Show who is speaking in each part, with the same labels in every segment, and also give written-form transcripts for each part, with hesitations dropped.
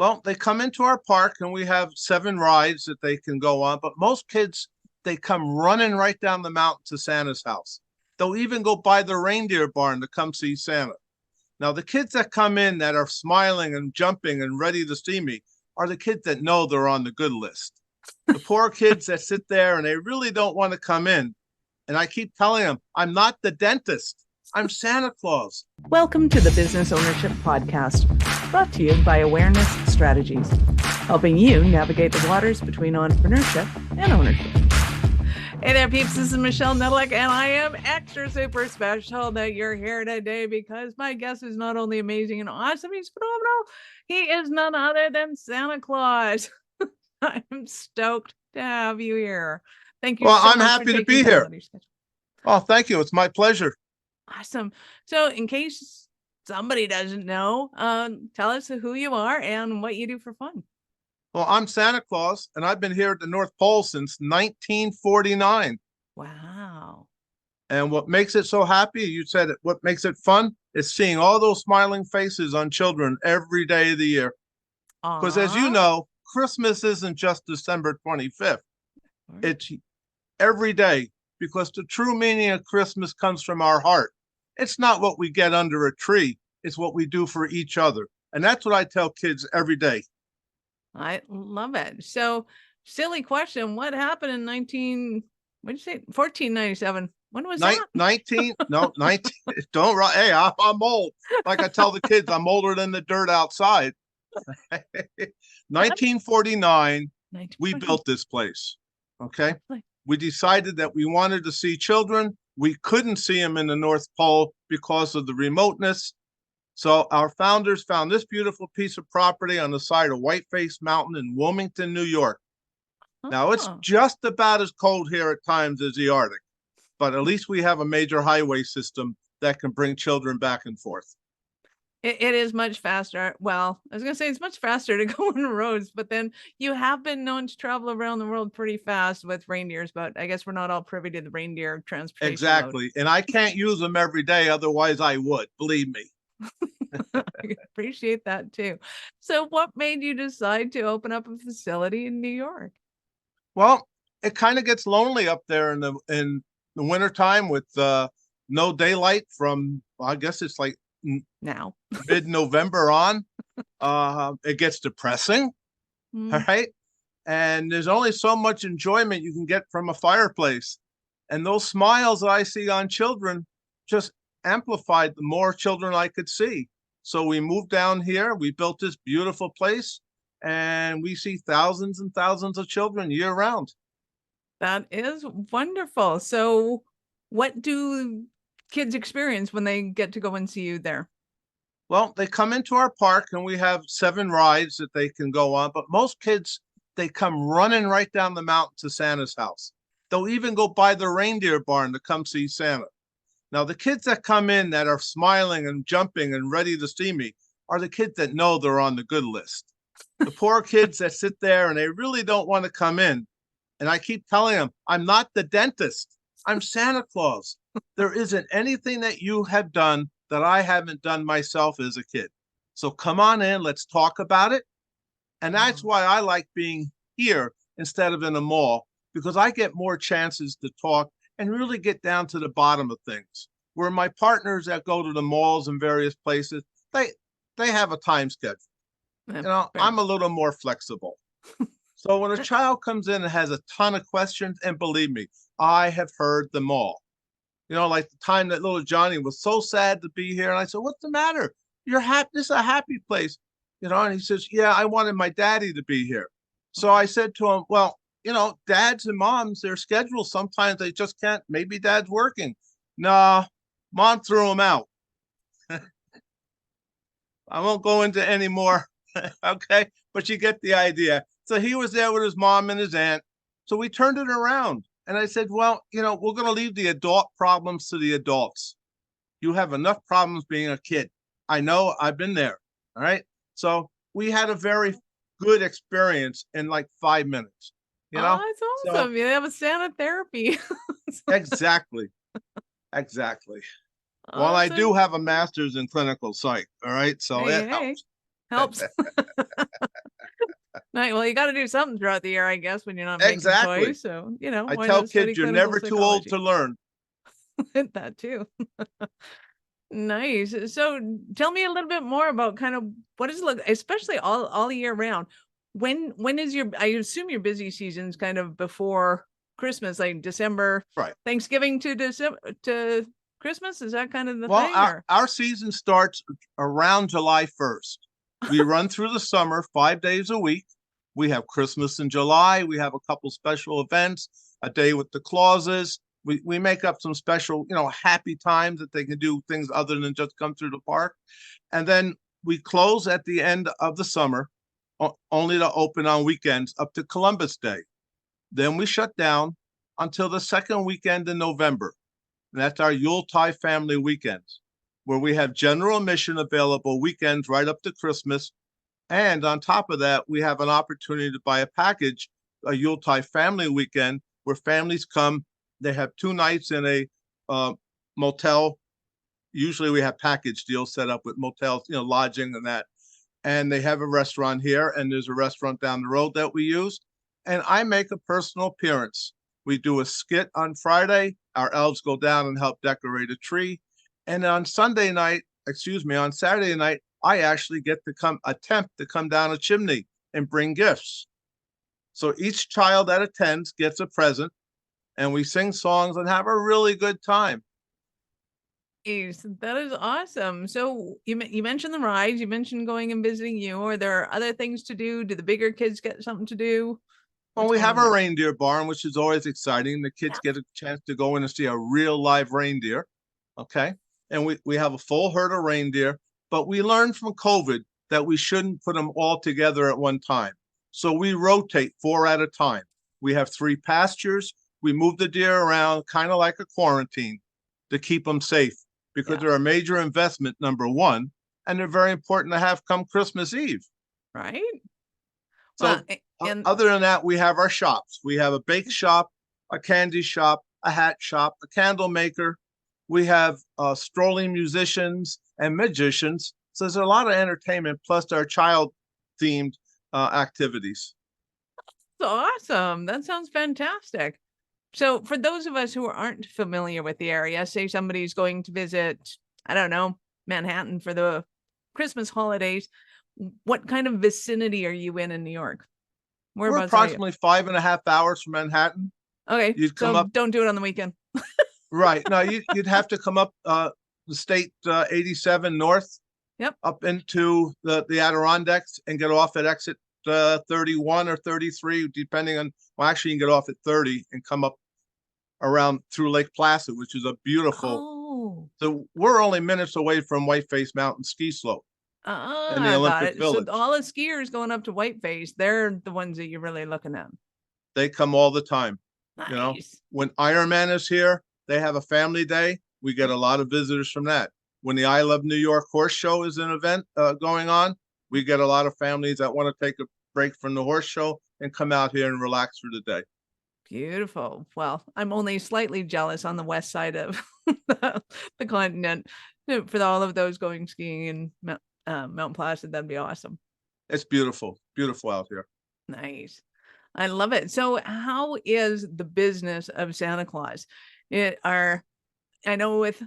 Speaker 1: Well, they come into our park and we have 7 rides that they can go on, but most kids, they come running right down the mountain to Santa's house. They'll even go by the reindeer barn to come see Santa. Now, the kids that come in that are smiling and jumping and ready to see me are the kids that know they're on the good list. The poor kids that sit there and they really don't want to come in. And I keep telling them, I'm not the dentist. I'm Santa Claus.
Speaker 2: Welcome to the Business Ownership Podcast, brought to you by Awareness Strategies, helping you navigate the waters between entrepreneurship and ownership. Hey there, peeps. This is Michelle Nedelec, and I am extra super special that you're here today because my guest is not only amazing and awesome, he's phenomenal. He is none other than Santa Claus. I'm stoked to have you here. Thank you.
Speaker 1: Well,
Speaker 2: so
Speaker 1: I'm
Speaker 2: much
Speaker 1: happy
Speaker 2: for
Speaker 1: to be
Speaker 2: taking time
Speaker 1: here.
Speaker 2: out of your schedule.
Speaker 1: Oh, thank you. It's my pleasure.
Speaker 2: Awesome. So in case somebody doesn't know, tell us who you are and what you do for fun.
Speaker 1: Well, I'm Santa Claus, and I've been here at the North Pole since 1949.
Speaker 2: Wow.
Speaker 1: And what makes it so happy, you said it, what makes it fun is seeing all those smiling faces on children every day of the year. Because as you know, Christmas isn't just December 25th. It's every day, because the true meaning of Christmas comes from our heart. It's not what we get under a tree. It's what we do for each other. And that's what I tell kids every day.
Speaker 2: I love it. So, silly question. What happened in 1497? When was that?
Speaker 1: 19, no, 19, don't, hey, I'm old. Like I tell the kids, I'm older than the dirt outside. 1949, we built this place, okay? We decided that we wanted to see children. We couldn't see them in the North Pole because of the remoteness. So our founders found this beautiful piece of property on the side of Whiteface Mountain in Wilmington, New York. Now, it's just about as cold here at times as the Arctic, but at least we have a major highway system that can bring children back and forth.
Speaker 2: It is much faster. Well, I was going to say it's much faster to go on roads, but then you have been known to travel around the world pretty fast with reindeers, but I guess we're not all privy to the reindeer transportation.
Speaker 1: Exactly. Mode. And I can't use them every day. Otherwise I would, believe me.
Speaker 2: I appreciate that too. So what made you decide to open up a facility in New York?
Speaker 1: Well, it kind of gets lonely up there in the wintertime with no daylight from, well, I guess it's like
Speaker 2: now
Speaker 1: mid-November on. It gets depressing. All right. And there's only so much enjoyment you can get from a fireplace. And those smiles that I see on children just amplified the more children I could see. So we moved down here, we built this beautiful place, and we see thousands and thousands of children year round.
Speaker 2: That is wonderful. So what do kids experience when they get to go and see you there?
Speaker 1: Well, they come into our park and we have 7 rides that they can go on, but most kids, they come running right down the mountain to Santa's house. They'll even go by the reindeer barn to come see Santa. Now, the kids that come in that are smiling and jumping and ready to see me are the kids that know they're on the good list. The poor kids that sit there and they really don't want to come in. And I keep telling them, I'm not the dentist. I'm Santa Claus. There isn't anything that you have done that I haven't done myself as a kid. So come on in, let's talk about it. And that's why I like being here instead of in a mall, because I get more chances to talk and really get down to the bottom of things. Where my partners that go to the malls and various places, they have a time schedule. You know, I'm a little more flexible. So when a child comes in and has a ton of questions, and believe me, I have heard them all. You know, like the time that little Johnny was so sad to be here. And I said, what's the matter? You're happy. This is a happy place. You know, and he says, yeah, I wanted my daddy to be here. So I said to him, well, you know, dads and moms, their schedules, sometimes they just can't. Maybe dad's working. No, mom threw him out. I won't go into any more. Okay. But you get the idea. So he was there with his mom and his aunt. So we turned it around. And I said, well, you know, we're going to leave the adult problems to the adults. You have enough problems being a kid. I know, I've been there. All right. So we had a very good experience in like 5 minutes. You know,
Speaker 2: that's awesome. You have a Santa therapy.
Speaker 1: Exactly. Exactly. Awesome. Well, I do have a master's in clinical psych. All right. So it helps.
Speaker 2: Helps. Right, well, you got to do something throughout the year, I guess, when you're not making
Speaker 1: Exactly.
Speaker 2: toys. So,
Speaker 1: I
Speaker 2: why
Speaker 1: tell
Speaker 2: not study
Speaker 1: kids you're
Speaker 2: clinical
Speaker 1: never too old
Speaker 2: psychology?
Speaker 1: to learn.
Speaker 2: That too. Nice. So tell me a little bit more about kind of what does it look, especially all year round. When is your, I assume your busy season's kind of before Christmas, like December,
Speaker 1: Right.
Speaker 2: Thanksgiving to December to Christmas? Is that kind of the
Speaker 1: Well,
Speaker 2: thing, or?
Speaker 1: our season starts around July 1st. We run through the summer 5 days a week. We have Christmas in July. We have a couple special events, a day with the Clauses. We make up some special, happy times that they can do things other than just come through the park. And then we close at the end of the summer, only to open on weekends up to Columbus Day. Then we shut down until the second weekend in November. And that's our Yuletide family weekends, where we have general admission available weekends right up to Christmas. And on top of that, we have an opportunity to buy a package, a Yuletide family weekend, where families come. They have 2 nights in a motel. Usually we have package deals set up with motels, lodging and that. And they have a restaurant here, and there's a restaurant down the road that we use. And I make a personal appearance. We do a skit on Friday. Our elves go down and help decorate a tree. And on Saturday night, I actually get to attempt to come down a chimney and bring gifts. So each child that attends gets a present, and we sing songs and have a really good time.
Speaker 2: Jeez, that is awesome. So you mentioned the rides, you mentioned going and visiting you. Are there other things to do? Do the bigger kids get something to do?
Speaker 1: Well, we have a reindeer barn, which is always exciting. The kids get a chance to go in and see a real live reindeer. Okay. And we have a full herd of reindeer, but we learned from COVID that we shouldn't put them all together at one time. So we rotate 4 at a time. We have 3 pastures. We move the deer around kind of like a quarantine to keep them safe, because they're a major investment, number one, and they're very important to have come Christmas Eve.
Speaker 2: Right.
Speaker 1: So other than that, we have our shops. We have a bake shop, a candy shop, a hat shop, a candle maker. We have strolling musicians and magicians. So there's a lot of entertainment, plus our child-themed activities.
Speaker 2: That's awesome. That sounds fantastic. So for those of us who aren't familiar with the area, say somebody's going to visit, I don't know, Manhattan for the Christmas holidays, what kind of vicinity are you in New York?
Speaker 1: We're approximately 5.5 hours from Manhattan.
Speaker 2: Okay,
Speaker 1: you'd come up.
Speaker 2: Don't do it on the weekend.
Speaker 1: Right. No, you'd have to come up the state 87 north.
Speaker 2: Yep.
Speaker 1: Up into the Adirondacks and get off at exit 31 or 33, depending on, well, actually you can get off at 30 and come up around through Lake Placid, which is a beautiful. So we're only minutes away from Whiteface Mountain ski slope and the Olympic Village.
Speaker 2: So all the skiers going up to Whiteface, they're the ones that you're really looking at.
Speaker 1: They come all the time.
Speaker 2: Nice.
Speaker 1: When Ironman is here, they have a family day. We get a lot of visitors from that. When the I Love New York Horse Show is an event going on, we get a lot of families that want to take a break from the horse show and come out here and relax for the day.
Speaker 2: Beautiful. Well, I'm only slightly jealous on the west side of the continent for all of those going skiing in Mount Placid. That'd be awesome.
Speaker 1: It's beautiful. Beautiful out here.
Speaker 2: Nice. I love it. So how is the business of Santa Claus? I know with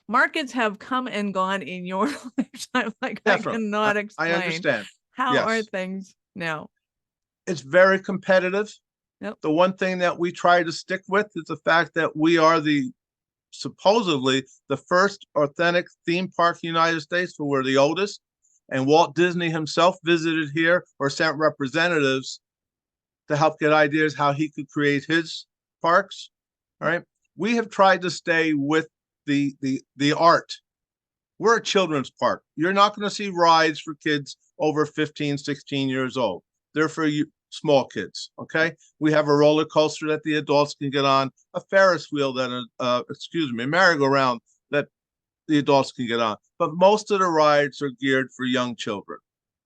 Speaker 2: markets have come and gone in your lifetime. Like definitely. I cannot explain.
Speaker 1: I understand.
Speaker 2: How are things now?
Speaker 1: It's very competitive.
Speaker 2: Yep.
Speaker 1: The one thing that we try to stick with is the fact that we are supposedly the first authentic theme park in the United States, but we're the oldest. And Walt Disney himself visited here or sent representatives to help get ideas how he could create his parks. All right. We have tried to stay with the art. We're a children's park. You're not going to see rides for kids over 15, 16 years old. They're for you, small kids. Okay. We have a roller coaster that the adults can get on, a Ferris wheel that, a merry-go-round that the adults can get on. But most of the rides are geared for young children.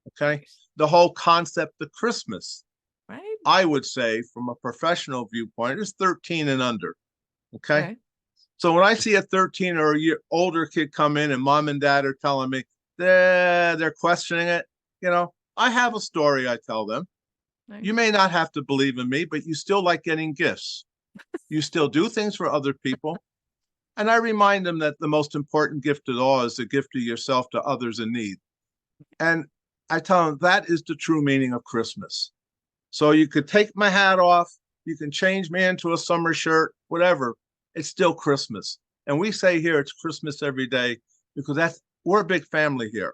Speaker 1: Okay. The whole concept of Christmas, right, I would say from a professional viewpoint, is 13 and under. Okay. So when I see a 13 or a year older kid come in and mom and dad are telling me they're questioning it, I have a story I tell them.
Speaker 2: Nice.
Speaker 1: You may not have to believe in me, but you still like getting gifts. You still do things for other people. And I remind them that the most important gift of all is the gift of yourself to others in need. And I tell them that is the true meaning of Christmas. So you could take my hat off, you can change me into a summer shirt, whatever. It's still Christmas. And we say here it's Christmas every day because we're a big family here.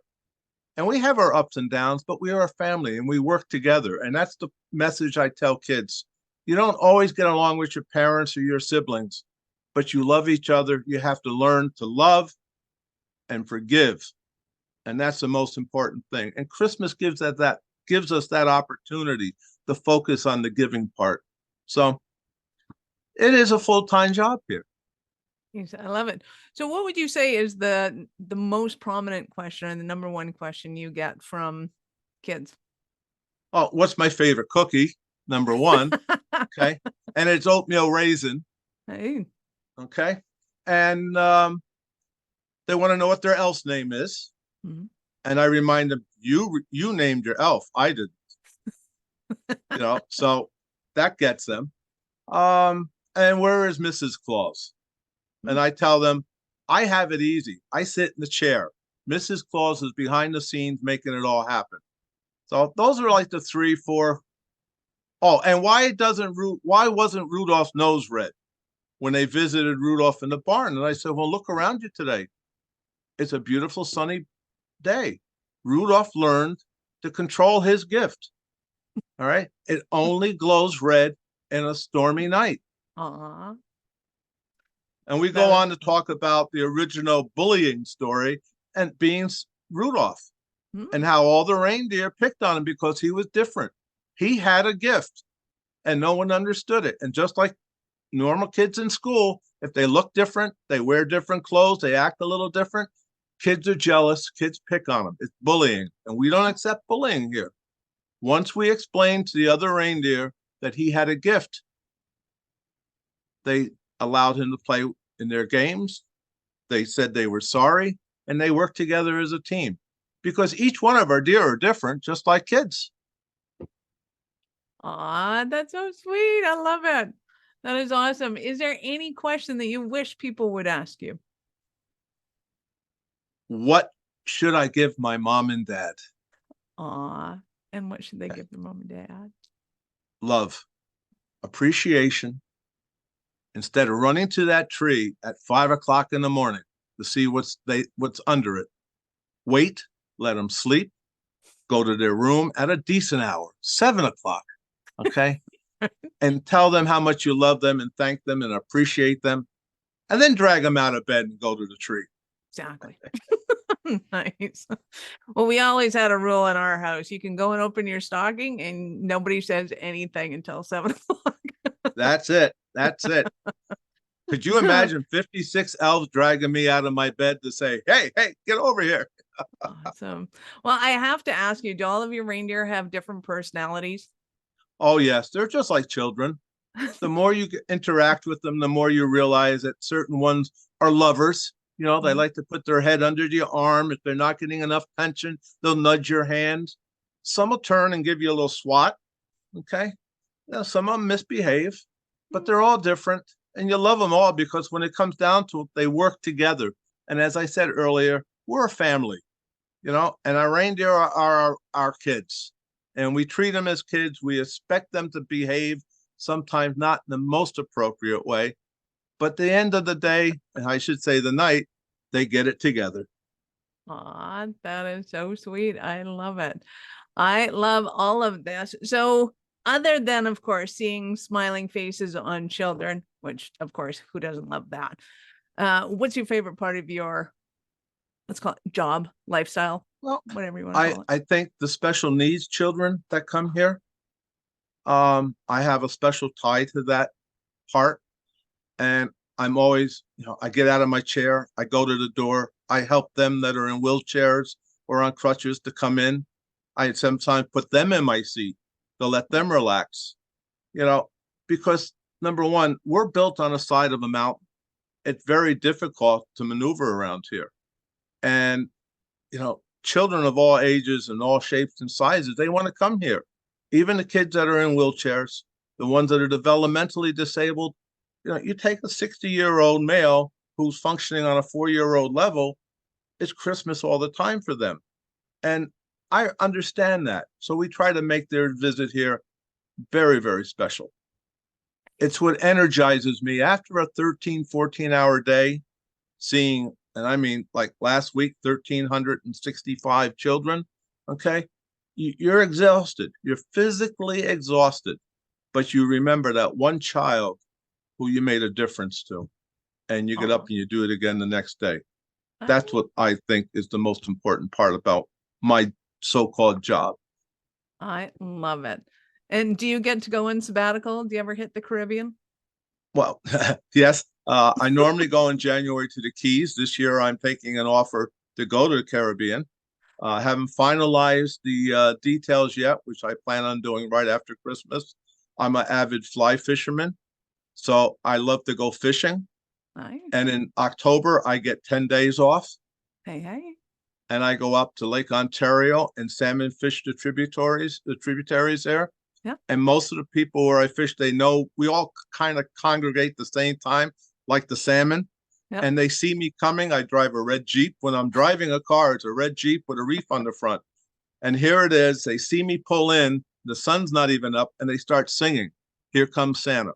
Speaker 1: And we have our ups and downs, but we are a family and we work together. And that's the message I tell kids. You don't always get along with your parents or your siblings, but you love each other. You have to learn to love and forgive. And that's the most important thing. And Christmas gives us that opportunity to focus on the giving part. So it is a full-time job here.
Speaker 2: Yes, I love it. So what would you say is the most prominent question and the number one question you get from kids?
Speaker 1: Oh, what's my favorite cookie? Number one. Okay. And it's oatmeal raisin.
Speaker 2: Hey.
Speaker 1: Okay. And they want to know what their elf's name is. Mm-hmm. And I remind them, you named your elf. I didn't. So that gets them. And where is Mrs. Claus? And I tell them, I have it easy. I sit in the chair. Mrs. Claus is behind the scenes making it all happen. So those are like the 3, 4. Oh, and why wasn't Rudolph's nose red when they visited Rudolph in the barn? And I said, well, look around you today. It's a beautiful sunny day. Rudolph learned to control his gift. All right. It only glows red in a stormy night.
Speaker 2: Aww.
Speaker 1: And we go on to talk about the original bullying story and being Rudolph and how all the reindeer picked on him because he was different. He had a gift and no one understood it. And just like normal kids in school, if they look different, they wear different clothes, they act a little different, kids are jealous, kids pick on them. It's bullying. And we don't accept bullying here. Once we explained to the other reindeer that he had a gift, they allowed him to play in their games. They said they were sorry, and they worked together as a team because each one of our deer are different, just like kids.
Speaker 2: Aw, that's so sweet. I love it. That is awesome. Is there any question that you wish people would ask you?
Speaker 1: What should I give my mom and dad?
Speaker 2: Aw, and what should they give their mom and dad?
Speaker 1: Love, appreciation. Instead of running to that tree at 5 o'clock in the morning to see what's under it, wait, let them sleep, go to their room at a decent hour, 7 o'clock, okay? And tell them how much you love them and thank them and appreciate them, and then drag them out of bed and go to the tree.
Speaker 2: Exactly. Nice. Well, we always had a rule in our house. You can go and open your stocking and nobody says anything until 7 o'clock.
Speaker 1: That's it. That's it. Could you imagine 56 elves dragging me out of my bed to say, hey, get over here?
Speaker 2: Awesome. Well, I have to ask you, do all of your reindeer have different personalities?
Speaker 1: Oh, yes. They're just like children. The more you interact with them, the more you realize that certain ones are lovers. They like to put their head under your arm. If they're not getting enough attention, they'll nudge your hand. Some will turn and give you a little swat. Okay. Some of them misbehave, but they're all different. And you love them all because when it comes down to it, they work together. And as I said earlier, we're a family, and our reindeer are our kids. And we treat them as kids. We expect them to behave, sometimes not in the most appropriate way. But at the end of the day, and I should say the night, they get it together.
Speaker 2: Aw, that is so sweet. I love it. I love all of this. So other than, of course, seeing smiling faces on children, which, of course, who doesn't love that? What's your favorite part of your, let's call it job, lifestyle, whatever you want to call it?
Speaker 1: I think the special needs children that come here, I have a special tie to that part. And I'm always, I get out of my chair, I go to the door, I help them that are in wheelchairs or on crutches to come in. I sometimes put them in my seat to let them relax, because number one, we're built on the side of a mountain. It's very difficult to maneuver around here. And, children of all ages and all shapes and sizes, they want to come here. Even the kids that are in wheelchairs, the ones that are developmentally disabled, you take a 60-year-old male who's functioning on a 4-year-old level, it's Christmas all the time for them. And I understand that. So we try to make their visit here very, very special. It's what energizes me after a 13, 14-hour day, seeing, and I mean, like last week, 1,365 children. Okay. You're exhausted. You're physically exhausted, but you remember that one child who you made a difference to, and you get up and you do it again the next day. That's what I think is the most important part about my so-called job.
Speaker 2: I love it. And do you get to go in sabbatical? Do you ever hit the Caribbean?
Speaker 1: Well, yes. I normally go in January to the Keys. This year, I'm taking an offer to go to the Caribbean. Haven't finalized the details yet, which I plan on doing right after Christmas. I'm an avid fly fisherman, so I love to go fishing.
Speaker 2: Nice.
Speaker 1: And in October, I get 10 days off.
Speaker 2: Hey.
Speaker 1: And I go up to Lake Ontario and salmon fish the tributaries there.
Speaker 2: Yeah.
Speaker 1: And most of the people where I fish, they know we all kind of congregate the same time, like the salmon. Yep. And they see me coming. I drive a red Jeep. When I'm driving a car, it's a red Jeep with a reef on the front. And here it is. They see me pull in. The sun's not even up, and they start singing, "Here Comes Santa."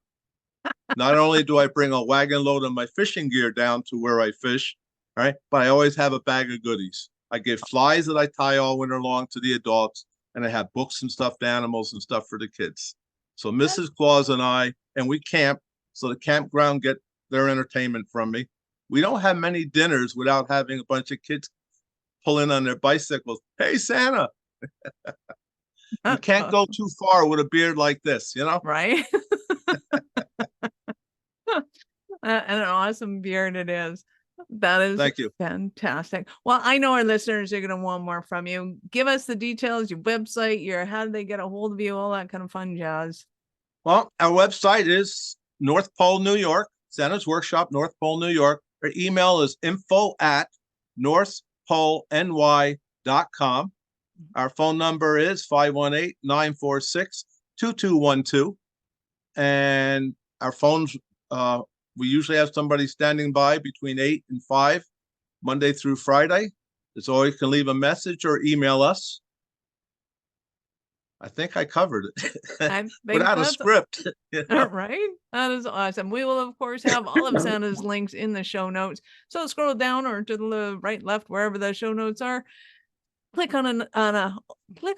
Speaker 1: Not only do I bring a wagon load of my fishing gear down to where I fish, right, but I always have a bag of goodies. I give flies that I tie all winter long to the adults, and I have books and stuffed animals and stuff for the kids. So Mrs. Claus and we camp, so the campground get their entertainment from me. We don't have many dinners without having a bunch of kids pull in on their bicycles. "Hey, Santa." You can't go too far with a beard like this,
Speaker 2: Right? And an awesome beard it is. That is
Speaker 1: Thank you.
Speaker 2: Fantastic. Well, I know our listeners are going to want more from you. Give us the details, your website, how do they get a hold of you, all that kind of fun jazz.
Speaker 1: Well, our website is North Pole, New York, Santa's Workshop, North Pole, New York. Our email is info@northpoleny.com. Our phone number is 518-946-2212. And our phones, we usually have somebody standing by between 8 and 5, Monday through Friday. So you can leave a message or email us. I think I covered it without a script.
Speaker 2: Right? That is awesome. We will, of course, have all of Santa's links in the show notes. So scroll down or to the right, left, wherever the show notes are. Click on the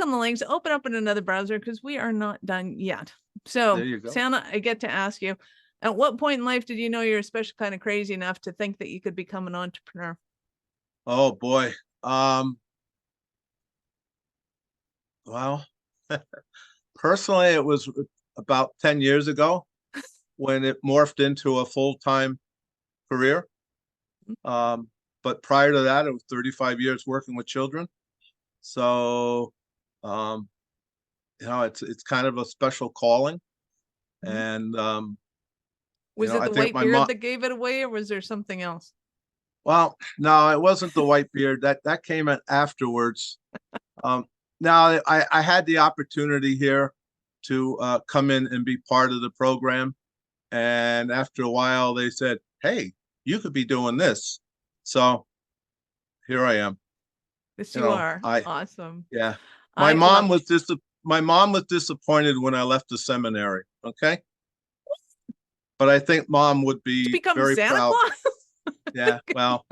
Speaker 2: links, open up in another browser because we are not done yet. So,
Speaker 1: there you go.
Speaker 2: Santa, I get to ask you, at what point in life did you know you're a special kind of crazy enough to think that you could become an entrepreneur?
Speaker 1: Oh boy. Well, personally, it was about 10 years ago when it morphed into a full-time career. But prior to that, it was 35 years working with children. So, it's kind of a special calling. And,
Speaker 2: was it the white beard that gave it away, or was there something else?
Speaker 1: Well, no, it wasn't the white beard. That came in afterwards. Now I had the opportunity here to come in and be part of the program. And after a while, they said, "Hey, you could be doing this." So here I am.
Speaker 2: Yes, you are. Awesome.
Speaker 1: Yeah. My mom was disappointed when I left the seminary. Okay. But I think Mom would be very Santa proud. Claus? Yeah. Well,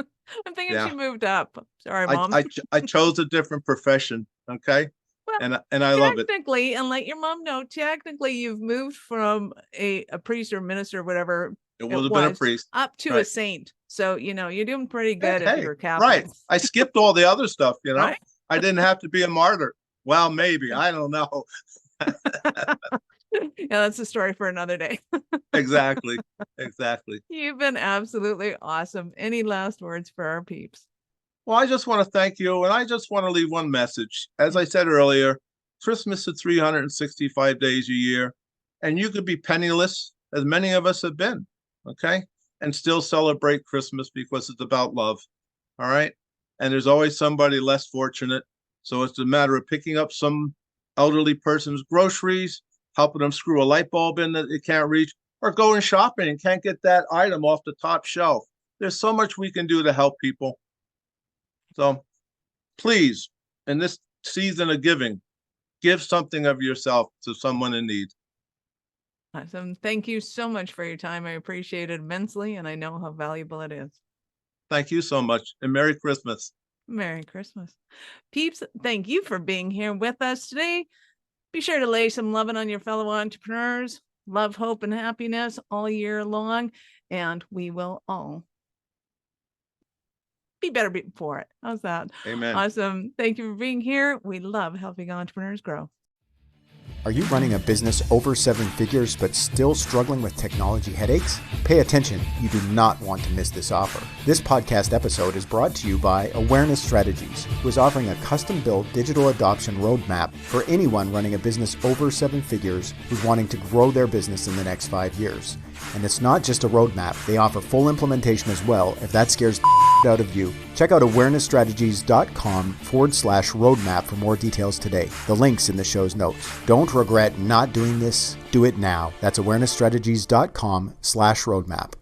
Speaker 2: I'm thinking she moved up. Sorry, Mom.
Speaker 1: I chose a different profession. Okay. Well, and I love it.
Speaker 2: Technically, and let your mom know, technically you've moved from a priest or minister or whatever
Speaker 1: it would have been a priest
Speaker 2: up to a saint. So, you're doing pretty good if you're Catholic.
Speaker 1: Right. I skipped all the other stuff,
Speaker 2: Right?
Speaker 1: I didn't have to be a martyr. Well, maybe. I don't know.
Speaker 2: Yeah, that's a story for another day.
Speaker 1: Exactly.
Speaker 2: You've been absolutely awesome. Any last words for our peeps?
Speaker 1: Well, I just want to thank you, and I just want to leave one message. As I said earlier, Christmas is 365 days a year, and you could be penniless, as many of us have been, okay, and still celebrate Christmas because it's about love, all right? and there's always somebody less fortunate. So it's a matter of picking up some elderly person's groceries, helping them screw a light bulb in that they can't reach, or going shopping and can't get that item off the top shelf. There's so much we can do to help people. So please, in this season of giving, give something of yourself to someone in need.
Speaker 2: Awesome. Thank you so much for your time. I appreciate it immensely, and I know how valuable it is.
Speaker 1: Thank you so much, and Merry Christmas.
Speaker 2: Merry Christmas. Peeps, thank you for being here with us today. Be sure to lay some loving on your fellow entrepreneurs. Love, hope, and happiness all year long, and we will all be better for it. How's that?
Speaker 1: Amen.
Speaker 2: Awesome. Thank you for being here. We love helping entrepreneurs grow.
Speaker 3: Are you running a business over 7 figures but still struggling with technology headaches? Pay attention, you do not want to miss this offer. This podcast episode is brought to you by Awareness Strategies, who is offering a custom-built digital adoption roadmap for anyone running a business over 7 figures who's wanting to grow their business in the next 5 years. And it's not just a roadmap, they offer full implementation as well if that scares the out of you. Check out awarenessstrategies.com/roadmap for more details today. The link's in the show's notes. Don't regret not doing this. Do it now. That's awarenessstrategies.com/roadmap.